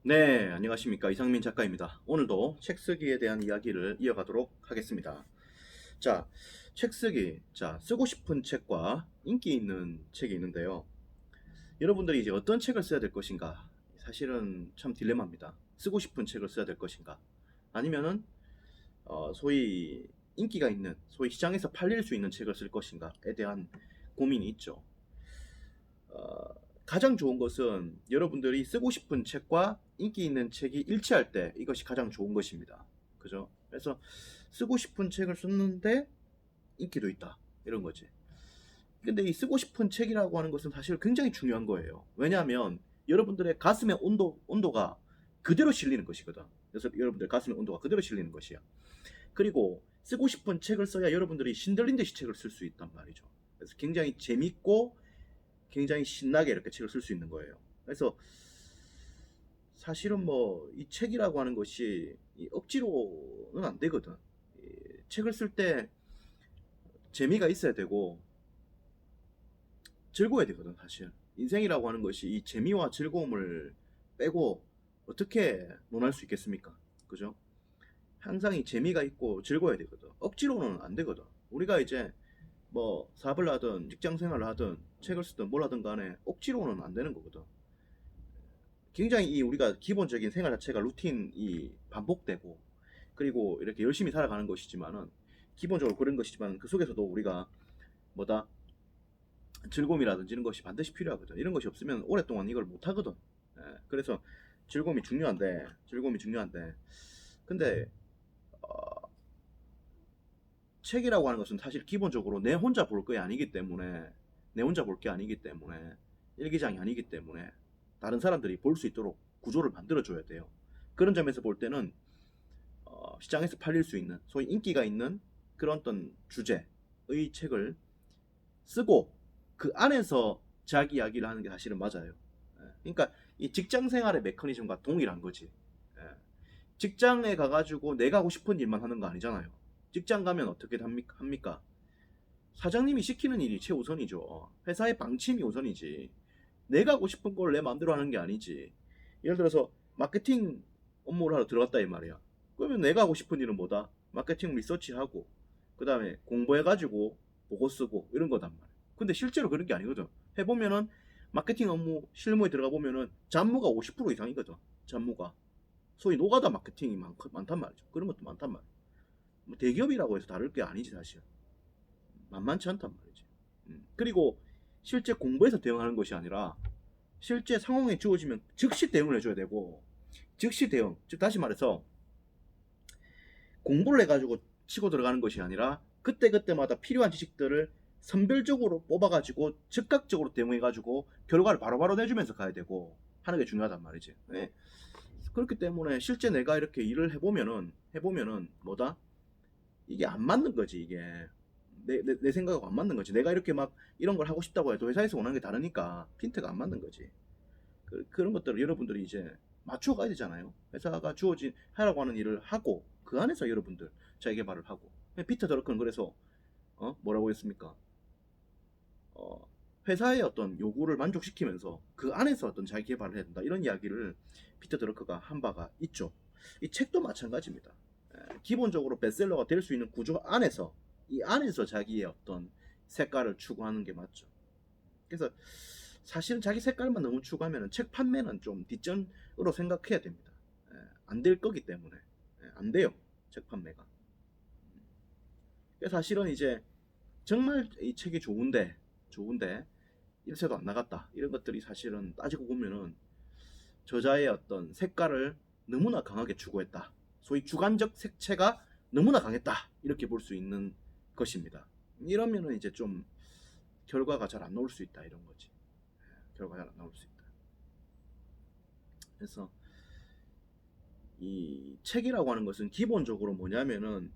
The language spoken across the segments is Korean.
네, 안녕하십니까. 이상민 작가입니다. 오늘도 책 쓰기에 대한 이야기를 이어가도록 하겠습니다. 자, 책 쓰기. 자, 쓰고 싶은 책과 인기 있는 책이 있는데요. 여러분들이 이제 어떤 책을 써야 될 것인가? 사실은 참 딜레마입니다. 쓰고 싶은 책을 써야 될 것인가? 아니면은, 소위 인기가 있는, 소위 시장에서 팔릴 수 있는 책을 쓸 것인가에 대한 고민이 있죠. 어, 가장 좋은 것은 여러분들이 쓰고 싶은 책과 인기 있는 책이 일치할 때 이것이 가장 좋은 것입니다. 그죠? 그래서 쓰고 싶은 책을 썼는데 인기도 있다. 이런 거지. 근데 이 쓰고 싶은 책이라고 하는 것은 사실 굉장히 중요한 거예요. 왜냐하면 여러분들의 가슴의 온도가 그대로 실리는 것이거든. 그래서 여러분들 가슴의 온도가 그대로 실리는 것이야. 그리고 쓰고 싶은 책을 써야 여러분들이 신들린 듯이 책을 쓸 수 있단 말이죠. 그래서 굉장히 재밌고 굉장히 신나게 이렇게 책을 쓸 수 있는 거예요. 그래서 사실은 뭐 이 책이라고 하는 것이 억지로는 안 되거든. 책을 쓸 때 재미가 있어야 되고 즐거워야 되거든, 사실. 인생이라고 하는 것이 이 재미와 즐거움을 빼고 어떻게 논할 수 있겠습니까? 그죠? 항상 이 재미가 있고 즐거워야 되거든. 억지로는 안 되거든. 우리가 이제 뭐 사업을 하든 직장 생활을 하든 책을 쓰든 뭘 하든 간에 억지로는 안 되는 거거든. 굉장히 이 우리가 기본적인 생활 자체가 루틴이 반복되고 그리고 이렇게 열심히 살아가는 것이지만은 기본적으로 그런 것이지만 그 속에서도 우리가 뭐다 즐거움이라든지 이런 것이 반드시 필요하거든. 이런 것이 없으면 오랫동안 이걸 못 하거든. 그래서 즐거움이 중요한데 근데 어, 책이라고 하는 것은 사실 기본적으로 내 혼자 볼 게 아니기 때문에 일기장이 아니기 때문에 다른 사람들이 볼 수 있도록 구조를 만들어 줘야 돼요. 그런 점에서 볼 때는 시장에서 팔릴 수 있는 소위 인기가 있는 그런 어떤 주제의 책을 쓰고 그 안에서 자기 이야기를 하는 게 사실은 맞아요. 그러니까 이 직장 생활의 메커니즘과 동일한 거지. 예. 직장에 가가지고 내가 하고 싶은 일만 하는 거 아니잖아요. 직장 가면 어떻게 합니까? 사장님이 시키는 일이 최우선이죠. 회사의 방침이 우선이지. 내가 하고 싶은 걸 내 마음대로 하는 게 아니지. 예를 들어서 마케팅 업무를 하러 들어갔다 이 말이야. 그러면 내가 하고 싶은 일은 뭐다? 마케팅 리서치하고 그 다음에 공부해가지고 보고 쓰고 이런 거단 말이야. 근데 실제로 그런 게 아니거든. 해보면은 마케팅 업무 실무에 들어가 보면은 잡무가 50% 이상이거든. 잡무가. 소위 노가다 마케팅이 많단 말이죠. 그런 것도 많단 말이야. 뭐 대기업이라고 해서 다를 게 아니지 사실. 만만치 않단 말이지. 그리고 실제 공부해서 대응하는 것이 아니라 실제 상황이 주어지면 즉시 대응을 해줘야 되고 즉시 대응, 즉 다시 말해서 공부를 해가지고 치고 들어가는 것이 아니라 그때그때마다 필요한 지식들을 선별적으로 뽑아가지고 즉각적으로 대응해가지고 결과를 바로바로 내주면서 가야 되고 하는 게 중요하단 말이지. 네. 그렇기 때문에 실제 내가 이렇게 일을 해보면은 뭐다? 이게 안 맞는 거지 이게. 내 생각하고 안 맞는 거지. 내가 이렇게 막 이런 걸 하고 싶다고 해도 회사에서 원하는 게 다르니까 핀트가 안 맞는 거지. 그런 것들을 여러분들이 이제 맞춰가야 되잖아요. 회사가 주어진 하라고 하는 일을 하고 그 안에서 여러분들 자기 개발을 하고. 피터 드러크는 그래서 뭐라고 했습니까? 어, 회사의 어떤 요구를 만족시키면서 그 안에서 어떤 자기 개발을 해야 된다 이런 이야기를 피터 드러크가 한 바가 있죠. 이 책도 마찬가지입니다. 기본적으로 베스트셀러가 될 수 있는 구조 안에서 이 안에서 자기의 어떤 색깔을 추구하는 게 맞죠. 그래서 사실은 자기 색깔만 너무 추구하면 책 판매는 좀 뒷전으로 생각해야 됩니다. 안 될 거기 때문에 안 돼요. 책 판매가. 그래서 사실은 이제 정말 이 책이 좋은데 1세도 안 나갔다 이런 것들이 사실은 따지고 보면은 저자의 어떤 색깔을 너무나 강하게 추구했다. 소위 주관적 색채가 너무나 강했다 이렇게 볼 수 있는 것입니다. 이러면은 이제 좀 결과가 잘 안 나올 수 있다 이런 거지. 결과가 잘 안 나올 수 있다. 그래서 이 책이라고 하는 것은 기본적으로 뭐냐면은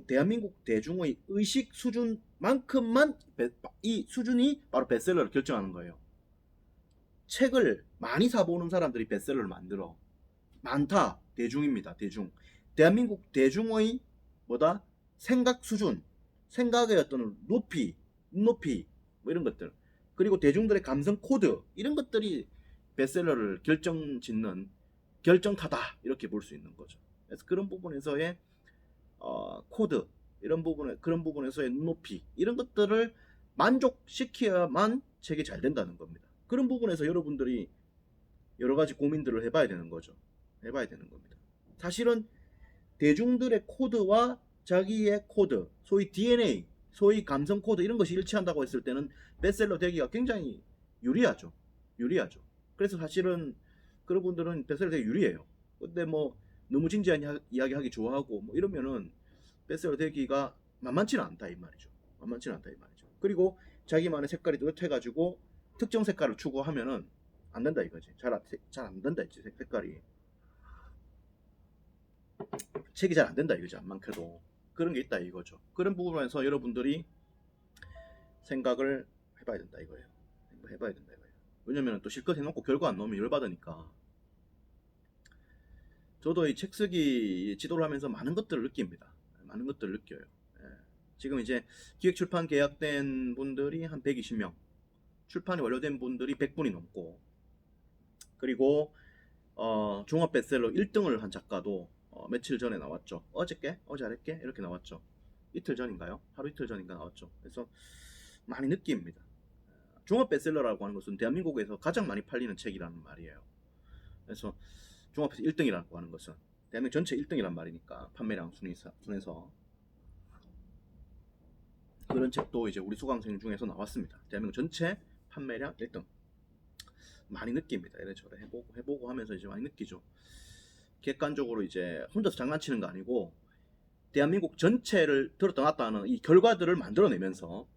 대한민국 대중의 의식 수준만큼만 이 수준이 바로 베스트셀러를 결정하는 거예요. 책을 많이 사보는 사람들이 베스트셀러를 만들어. 많다. 대중입니다. 대중. 대한민국 대중의 뭐다? 생각 수준, 생각의 어떤 높이, 눈높이 뭐 이런 것들. 그리고 대중들의 감성 코드 이런 것들이 베스트셀러를 결정짓는 결정타다 이렇게 볼 수 있는 거죠. 그래서 그런 부분에서의 코드 그런 부분에서의 눈높이 이런 것들을 만족시켜야만 책이 잘 된다는 겁니다. 그런 부분에서 여러분들이 여러 가지 고민들을 해봐야 되는 거죠. 해봐야 되는 겁니다. 사실은 대중들의 코드와 자기의 코드, 소위 DNA, 소위 감성 코드 이런 것이 일치한다고 했을 때는 베스트셀러 되기가 굉장히 유리하죠. 유리하죠. 그래서 사실은 그런 분들은 베스트셀러 되기 유리해요. 근데 뭐 너무 진지한 이야기 하기 좋아하고 뭐 이러면은 베스트셀러 되기가 만만치는 않다 이 말이죠. 만만치는 않다 이 말이죠. 그리고 자기만의 색깔이 뚜렷해가지고 특정 색깔을 추구하면은 안 된다 이거지. 잘 안 된다 이지 색깔이. 책이 잘 안 된다 이거지. 안 많게도 그런 게 있다 이거죠. 그런 부분에서 여러분들이 생각을 해봐야 된다 이거예요. 해봐야 된다 이거예요. 왜냐면 또 실컷 해놓고 결과 안 나오면 열받으니까. 저도 이 책 쓰기 지도를 하면서 많은 것들을 느낍니다. 많은 것들을 느껴요. 지금 이제 기획출판 계약된 분들이 한 120명, 출판이 완료된 분들이 100분이 넘고, 그리고 종합 베스트셀러 1등을 한 작가도 며칠 전에 나왔죠. 어저께? 어제 아랫게? 이렇게 나왔죠. 이틀 전인가요? 하루 이틀 전인가 나왔죠. 그래서 많이 느낍니다. 종합 베스트셀러라고 하는 것은 대한민국에서 가장 많이 팔리는 책이라는 말이에요. 그래서 종합 베스트셀러 1등이라고 하는 것은 대한민국 전체 1등이란 말이니까 판매량 순에서 그런 책도 이제 우리 수강생 중에서 나왔습니다. 대한민국 전체 판매량 1등. 많이 느낍니다. 이래저래 해보고 하면서 이제 많이 느끼죠. 객관적으로 이제 혼자서 장난치는 거 아니고 대한민국 전체를 들었다 놨다 하는 이 결과들을 만들어내면서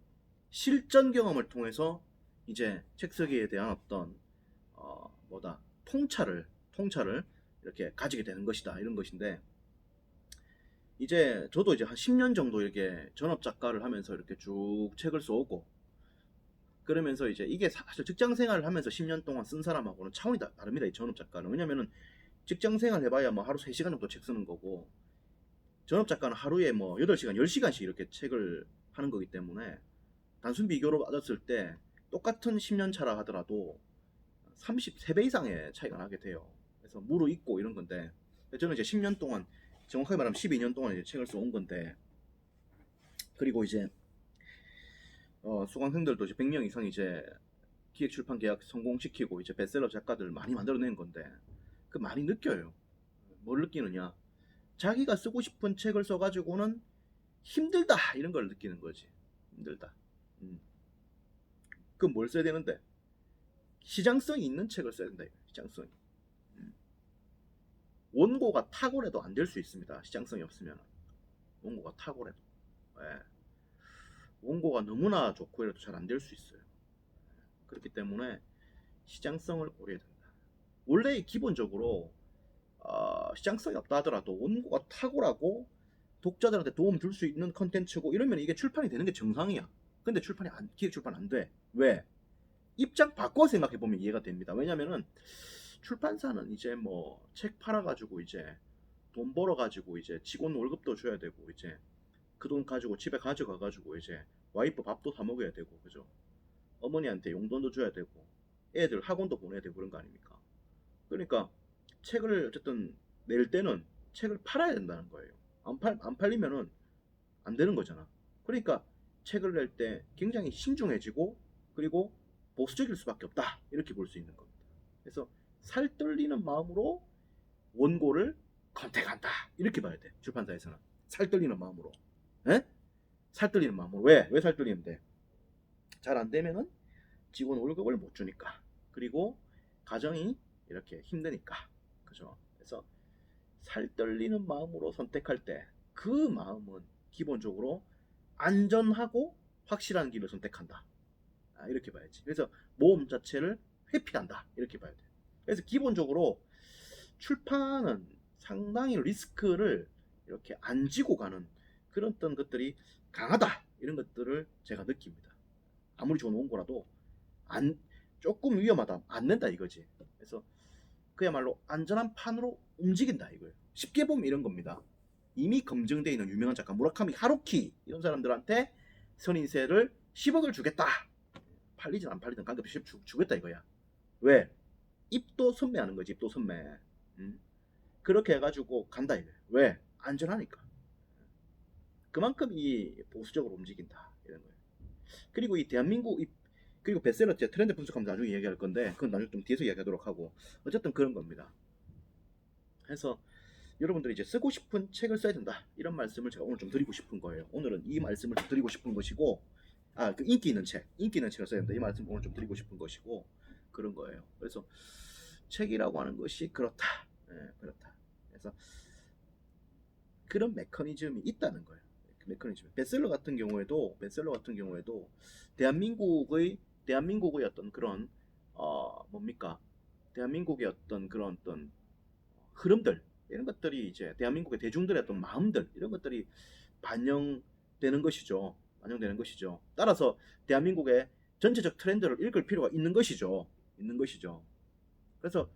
실전 경험을 통해서 이제 책 쓰기에 대한 어떤 통찰을 이렇게 가지게 되는 것이다 이런 것인데, 이제 저도 이제 한 10년 정도 이렇게 전업 작가를 하면서 이렇게 쭉 책을 써오고 그러면서 이제 이게 사실 직장 생활을 하면서 10년 동안 쓴 사람하고는 차원이 다릅니다. 이 전업 작가는. 왜냐면은 직장 생활 해봐야 뭐 하루 3시간 정도 책 쓰는 거고, 전업 작가는 하루에 뭐 8시간, 10시간씩 이렇게 책을 하는 거기 때문에 단순 비교로 받았을 때 똑같은 10년 차라 하더라도 33배 이상의 차이가 나게 돼요. 그래서 무르익고 이런 건데, 저는 이제 10년 동안, 정확하게 말하면 12년 동안 이제 책을 써온 건데, 그리고 이제 수강생들도 이제 100명 이상 이제 기획출판 계약 성공시키고 이제 베스트셀러 작가들 많이 만들어낸 건데, 그 많이 느껴요. 뭘 느끼느냐? 자기가 쓰고 싶은 책을 써가지고는 힘들다 이런 걸 느끼는 거지. 힘들다. 그럼 뭘 써야 되는데? 시장성이 있는 책을 써야 된다. 시장성이. 원고가 탁월해도 안 될 수 있습니다. 시장성이 없으면. 원고가 탁월해도. 예. 원고가 너무나 좋고 이래도 잘 안 될 수 있어요. 그렇기 때문에 시장성을 고려해야 된다. 원래 기본적으로 시장성이 없다 하더라도 원고가 탁월하고 독자들한테 도움 줄 수 있는 컨텐츠고 이러면 이게 출판이 되는 게 정상이야. 근데 기획 출판 안 돼. 왜? 입장 바꿔 생각해보면 이해가 됩니다. 왜냐면은 출판사는 이제 뭐 책 팔아가지고 이제 돈 벌어가지고 이제 직원 월급도 줘야 되고 이제 그 돈 가지고 집에 가져가가지고 이제 와이프 밥도 사 먹여야 되고, 그죠? 어머니한테 용돈도 줘야 되고 애들 학원도 보내야 되고 그런 거 아닙니까? 그러니까 책을 어쨌든 낼 때는 책을 팔아야 된다는 거예요. 안 팔리면은 안 되는 거잖아. 그러니까 책을 낼 때 굉장히 신중해지고 그리고 보수적일 수밖에 없다 이렇게 볼 수 있는 겁니다. 그래서 살떨리는 마음으로 원고를 컨택한다 이렇게 봐야 돼. 출판사에서는 살떨리는 마음으로. 에? 살떨리는 마음으로. 왜 살떨리는데? 잘 안 되면은 직원 월급을 못 주니까, 그리고 가정이 이렇게 힘드니까, 그죠? 그래서 살떨리는 마음으로 선택할 때 그 마음은 기본적으로 안전하고 확실한 길을 선택한다. 이렇게 봐야지. 그래서 모험 자체를 회피한다 이렇게 봐야 돼. 그래서 기본적으로 출판은 상당히 리스크를 이렇게 안 지고 가는 그런 어떤 것들이 강하다 이런 것들을 제가 느낍니다. 아무리 좋은 원고라도 조금 위험하다 안 된다 이거지. 그래서 그야말로 안전한 판으로 움직인다 이거예요. 쉽게 보면 이런 겁니다. 이미 검증되어 있는 유명한 작가 무라카미 하루키 이런 사람들한테 선인세를 10억을 주겠다. 팔리든 안 팔리든 관계없이 주겠다 이거야. 왜? 입도 선매하는 거지, 입도 선매. 그렇게 해가지고 간다 이거예요. 왜? 안전하니까. 그만큼 이 보수적으로 움직인다 이런 거예요. 그리고 이 대한민국 그리고 베스트셀러 트렌드 분석하면 나중에 얘기할 건데 그건 나중에 좀 뒤에서 이야기하도록 하고 어쨌든 그런 겁니다. 그래서 여러분들이 이제 쓰고 싶은 책을 써야 된다 이런 말씀을 제가 오늘 좀 드리고 싶은 거예요. 오늘은 이 말씀을 좀 드리고 싶은 것이고 그 인기 있는 책을 써야 된다 이 말씀 오늘 좀 드리고 싶은 것이고 그런 거예요. 그래서 책이라고 하는 것이 그렇다. 그렇다. 그래서 그런 메커니즘이 있다는 거예요. 메커니즘. 베스트셀러 같은 경우에도 대한민국의 어떤 그런 뭡니까? 대한민국의 어떤 그런 어떤 흐름들 이런 것들이 이제 대한민국의 대중들의 어떤 마음들 이런 것들이 반영되는 것이죠. 반영되는 것이죠. 따라서 대한민국의 전체적 트렌드를 읽을 필요가 있는 것이죠. 그래서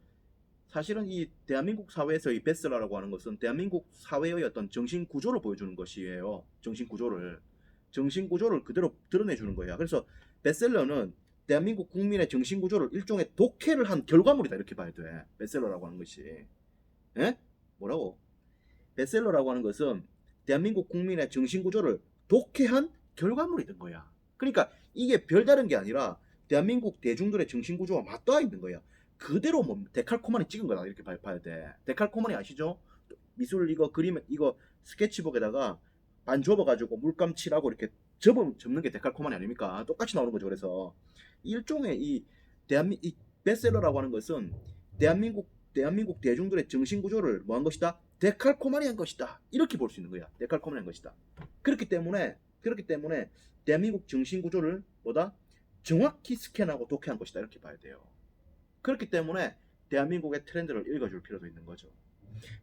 사실은 이 대한민국 사회에서의 베스트셀러라고 하는 것은 대한민국 사회의 어떤 정신 구조를 보여주는 것이에요. 정신 구조를 그대로 드러내주는 거예요. 그래서 베스트셀러는 대한민국 국민의 정신 구조를 일종의 독해를 한 결과물이다 이렇게 봐야 돼. 베스트셀러라고 하는 것이. 에? 뭐라고? 베스트셀러라고 하는 것은 대한민국 국민의 정신 구조를 독해한 결과물이 된 거야. 그러니까 이게 별다른 게 아니라 대한민국 대중들의 정신 구조와 맞닿아 있는 거야. 그대로 뭐 데칼코마니 찍은 거다 이렇게 봐야 돼. 데칼코마니 아시죠? 미술 이거 그림 이거 스케치북에다가 반 접어가지고 물감 칠하고 이렇게 접는 게 데칼코마니 아닙니까? 똑같이 나오는 거죠. 그래서 일종의 이 베스트셀러라고 하는 것은 대한민국 대중들의 정신 구조를 뭐한 것이다? 데칼코마니한 것이다. 이렇게 볼 수 있는 거야. 데칼코마니한 것이다. 그렇기 때문에 대한민국 정신 구조를 뭐다? 정확히 스캔하고 독해한 것이다. 이렇게 봐야 돼요. 그렇기 때문에 대한민국의 트렌드를 읽어줄 필요도 있는 거죠.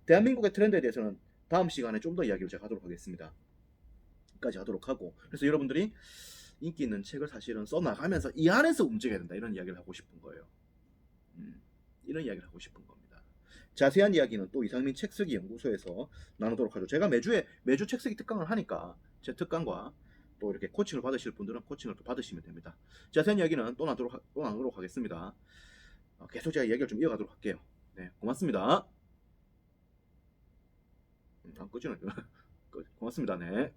대한민국의 트렌드에 대해서는 다음 시간에 좀 더 이야기를 제가 하도록 하겠습니다. 까지 하도록 하고 그래서 여러분들이 인기 있는 책을 사실은 써나가면서 이 안에서 움직여야 된다 이런 이야기를 하고 싶은 거예요. 이런 이야기를 하고 싶은 겁니다. 자세한 이야기는 또 이상민 책쓰기 연구소에서 나누도록 하죠. 제가 매주 책쓰기 특강을 하니까 제 특강과 또 이렇게 코칭을 받으실 분들은 코칭을 또 받으시면 됩니다. 자세한 이야기는 또 나누도록 하겠습니다. 계속 제가 이야기를 좀 이어가도록 할게요. 네, 고맙습니다. 끄지나 고맙습니다. 네.